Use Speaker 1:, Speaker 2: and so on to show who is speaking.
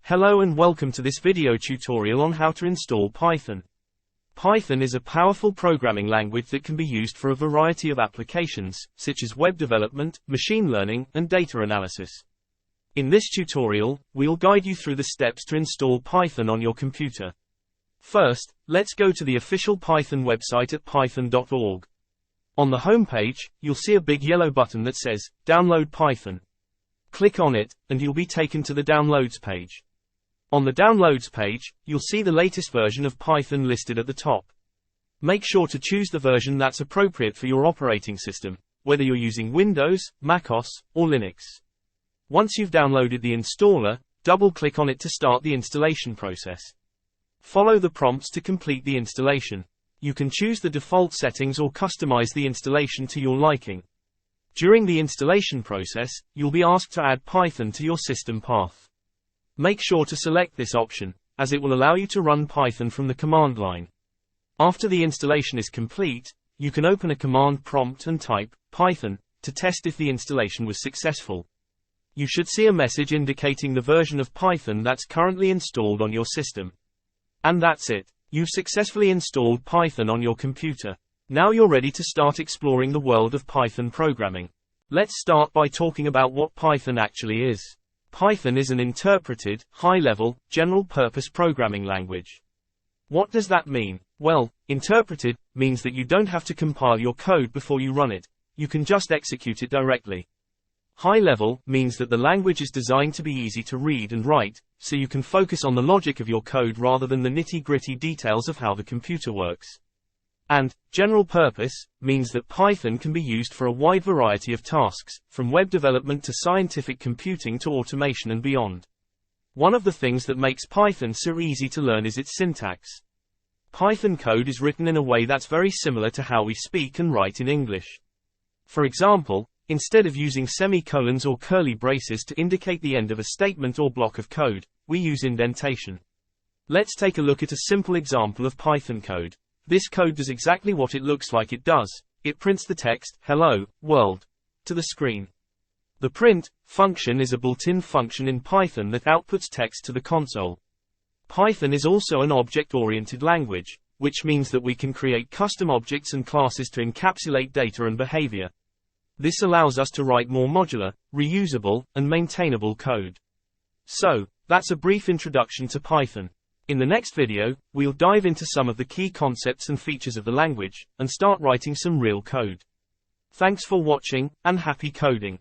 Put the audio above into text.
Speaker 1: Hello and welcome to this video tutorial on how to install Python. Python is a powerful programming language that can be used for a variety of applications, such as web development, machine learning, and data analysis. In this tutorial, we'll guide you through the steps to install Python on your computer. First, let's go to the official Python website at python.org. On the home page, you'll see a big yellow button that says, Download Python. Click on it, and you'll be taken to the Downloads page. On the Downloads page, you'll see the latest version of Python listed at the top. Make sure to choose the version that's appropriate for your operating system, whether you're using Windows, macOS, or Linux. Once you've downloaded the installer, double-click on it to start the installation process. Follow the prompts to complete the installation. You can choose the default settings or customize the installation to your liking. During the installation process, you'll be asked to add Python to your system path. Make sure to select this option, as it will allow you to run Python from the command line. After the installation is complete, you can open a command prompt and type Python to test if the installation was successful. You should see a message indicating the version of Python that's currently installed on your system. And that's it. You've successfully installed Python on your computer. Now you're ready to start exploring the world of Python programming. Let's start by talking about what Python actually is. Python is an interpreted, high-level, general-purpose programming language. What does that mean? Well, interpreted means that you don't have to compile your code before you run it. You can just execute it directly. High-level means that the language is designed to be easy to read and write, so you can focus on the logic of your code rather than the nitty-gritty details of how the computer works. And general purpose means that Python can be used for a wide variety of tasks, from web development to scientific computing to automation and beyond. One of the things that makes Python so easy to learn is its syntax. Python code is written in a way that's very similar to how we speak and write in English. For example, instead of using semicolons or curly braces to indicate the end of a statement or block of code, we use indentation. Let's take a look at a simple example of Python code. This code does exactly what it looks like it does. It prints the text, "Hello, world," to the screen. The print function is a built-in function in Python that outputs text to the console. Python is also an object-oriented language, which means that we can create custom objects and classes to encapsulate data and behavior. This allows us to write more modular, reusable, and maintainable code. So, that's a brief introduction to Python. In the next video, we'll dive into some of the key concepts and features of the language, and start writing some real code. Thanks for watching, and happy coding!